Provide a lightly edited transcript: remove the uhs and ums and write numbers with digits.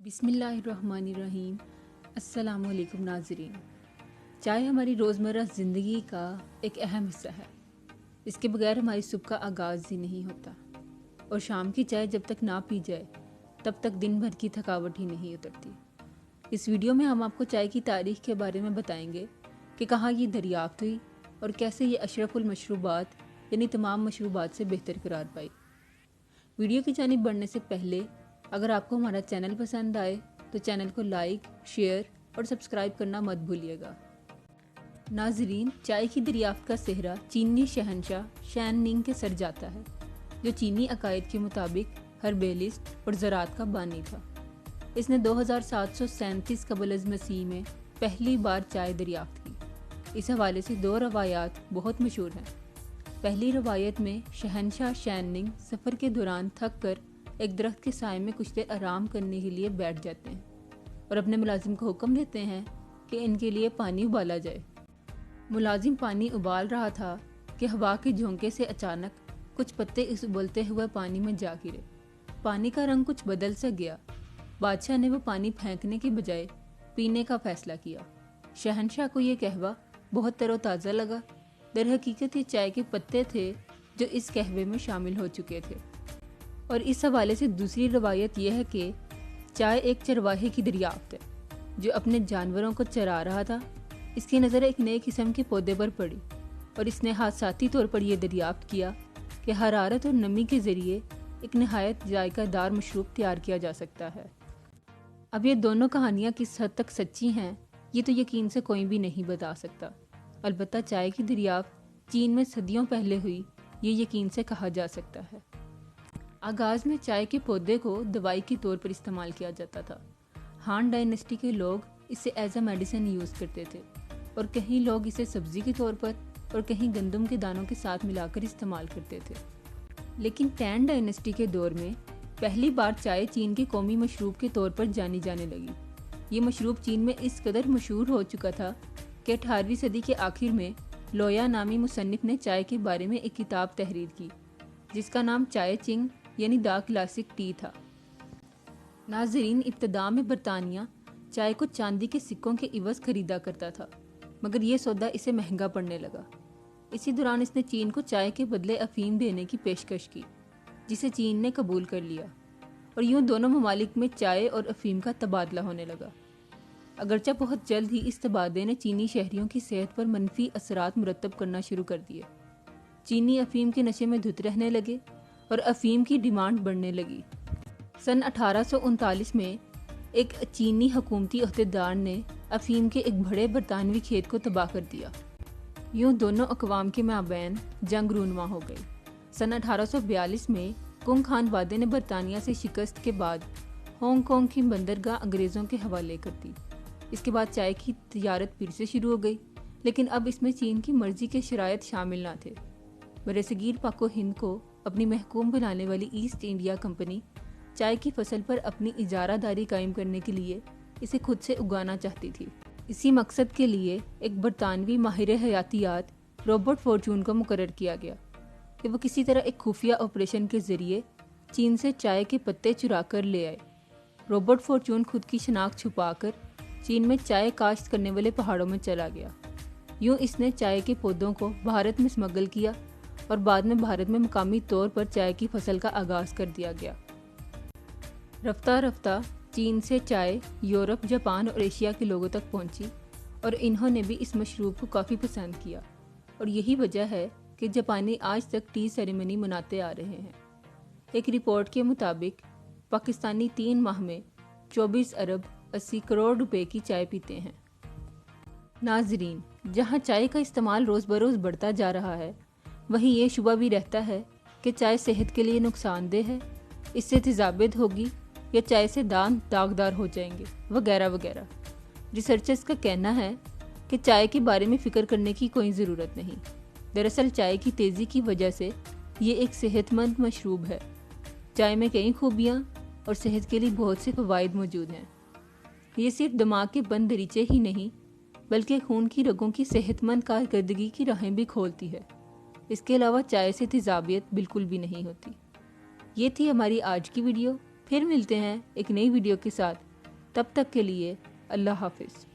बिस्मिल्लाहिर्रहमानिर्रहीम। अस्सलाम वालेकुम नाज़रीन। चाय हमारी रोज़मर्रा ज़िंदगी का एक अहम हिस्सा है। इसके बगैर हमारी सुबह का आगाज़ ही नहीं होता और शाम की चाय जब तक ना पी जाए तब तक दिन भर की थकावट ही नहीं उतरती। इस वीडियो में हम आपको चाय की तारीख़ के बारे में बताएंगे कि कहाँ ये दरियाफ्त हुई और कैसे ये अशरफुल मशरूबात यानी तमाम मशरूबात से बेहतर करार पाई। वीडियो की जानिब बढ़ने से पहले अगर आपको हमारा चैनल पसंद आए तो चैनल को लाइक, शेयर और सब्सक्राइब करना मत भूलिएगा। नाजरीन, चाय की दरियाफ्त का सेहरा चीनी शहनशाह शैन निंग के सर जाता है, जो चीनी अकायद के मुताबिक हर्बेलिस्ट और ज़राअत का बानी था। इसने 2737 क़ब्ल मसीह में पहली बार चाय दरियाफ्त की। इस हवाले से दो रवायात बहुत मशहूर हैं। पहली रवायत में शहनशाह शैन निंग सफ़र के दौरान थक कर एक दरख्त के साए में कुछ देर आराम करने के लिए बैठ जाते हैं और अपने मुलाजिम को हुक्म देते हैं कि इनके लिए पानी उबाला जाए। मुलाजिम पानी उबाल रहा था कि हवा के झोंके से अचानक कुछ पत्ते इस उबलते हुए पानी में जा गिरे। पानी का रंग कुछ बदल सा गया। बादशाह ने वो पानी फेंकने के बजाय पीने का फैसला किया। शहनशाह को ये कहवा बहुत तरोताज़ा लगा। दर हकीकत ये चाय के पत्ते थे जो इस कहवे में शामिल हो चुके थे। और इस हवाले से दूसरी रवायत यह है कि चाय एक चरवाहे की दरियाफ्त है जो अपने जानवरों को चरा रहा था। इसकी नज़र एक नए किस्म के पौधे पर पड़ी और इसने हादसाती तौर पर यह दरियाफ्त किया कि हरारत और नमी के ज़रिए एक नहायत जायकादार मशरूब तैयार किया जा सकता है। अब ये दोनों कहानियाँ किस हद तक सच्ची हैं ये तो यकीन से कोई भी नहीं बता सकता। अलबत्ता चाय की दरियाफ्त चीन में सदियों पहले हुई ये यकीन से कहा जा सकता है। आगाज़ में चाय के पौधे को दवाई के तौर पर इस्तेमाल किया जाता था। हान डायनेस्टी के लोग इसे एज अ मेडिसिन यूज़ करते थे और कहीं लोग इसे सब्ज़ी के तौर पर और कहीं गंदम के दानों के साथ मिलाकर इस्तेमाल करते थे। लेकिन टैन डायनेस्टी के दौर में पहली बार चाय चीन के कौमी मशरूब के तौर पर जानी जाने लगी। ये मशरूब चीन में इस कदर मशहूर हो चुका था कि 18वीं सदी के आखिर में लोया नामी मुसन्निफ ने चाय के बारे में एक किताब तहरीर की जिसका नाम चाय चिंग यानी द क्लासिक टी था। नाजरीन, इब्तदा में बरतानिया चाय को चांदी के सिक्कों के इवज़ खरीदा करता था, मगर ये सौदा इसे महंगा पड़ने लगा। इसी दौरान इसने चीन को चाय के बदले अफीम देने की पेशकश की, जिसे चीन ने कबूल कर लिया और यूं दोनों ममालिक में चाय और अफीम का तबादला होने लगा। अगरचे बहुत जल्द ही इस तबादले ने चीनी शहरियों की सेहत पर मनफी असरात मुरतब करना शुरू कर दिए। चीनी अफीम के नशे में धुत रहने लगे और अफीम की डिमांड बढ़ने लगी। सन 1839 में एक चीनी हुकूमती अहदेदार ने अफीम के एक बड़े बरतानवी खेत को तबाह कर दिया। यूं दोनों अकवाम के माबैन जंग रूनुमा हो गई। सन 1842 में कुंग खान वादे ने बरतानिया से शिकस्त के बाद हांगकांग की बंदरगाह अंग्रेज़ों के हवाले कर दी। इसके बाद चाय की तिजारत फिर से शुरू हो गई, लेकिन अब इसमें चीन की मर्जी के शराइत शामिल न थे। बरसगीर पाको हिंद को अपनी महकूम बनाने वाली ईस्ट इंडिया कंपनी चाय की फसल पर अपनी इजारादारी कायम करने के लिए इसे खुद से उगाना चाहती थी। इसी मकसद के लिए एक बरतानवी माहिर हयातियात रॉबर्ट फॉर्चून को मुकर्रर किया गया कि वो किसी तरह एक खुफिया ऑपरेशन के जरिए चीन से चाय के पत्ते चुरा कर ले आए। रॉबर्ट फॉर्चून खुद की शनाख्त छुपाकर चीन में चाय काश्त करने वाले पहाड़ों में चला गया। यूं इसने चाय के पौधों को भारत में स्मगल किया और बाद में भारत में मुकामी तौर पर चाय की फसल का आगाज़ कर दिया गया। रफ्ता रफ्ता चीन से चाय यूरोप, जापान और एशिया के लोगों तक पहुंची और इन्होंने भी इस मशरूब को काफ़ी पसंद किया और यही वजह है कि जापानी आज तक टी सेरेमनी मनाते आ रहे हैं। एक रिपोर्ट के मुताबिक पाकिस्तानी 3 माह में 24 अरब 80 करोड़ रुपए की चाय पीते हैं। नाजरीन, जहाँ चाय का इस्तेमाल रोज़ बरोज़ बढ़ता जा रहा है वहीं ये शुबा भी रहता है कि चाय सेहत के लिए नुकसानदेह है, इससे तेज़ाबियत होगी या चाय से दांत दागदार हो जाएंगे वगैरह वगैरह। रिसर्चर्स का कहना है कि चाय के बारे में फ़िक्र करने की कोई ज़रूरत नहीं। दरअसल चाय की तेज़ी की वजह से ये एक सेहतमंद मशरूब है। चाय में कई खूबियाँ और सेहत के लिए बहुत से फ़वाइद मौजूद हैं। ये सिर्फ दिमाग के बंद दरीचे ही नहीं बल्कि खून की रगों की सेहतमंद कारकर्दगी की राहें भी खोलती है। इसके अलावा चाय से तेज़ाबियत बिल्कुल भी नहीं होती। ये थी हमारी आज की वीडियो। फिर मिलते हैं एक नई वीडियो के साथ। تب تک کے لیے اللہ حافظ۔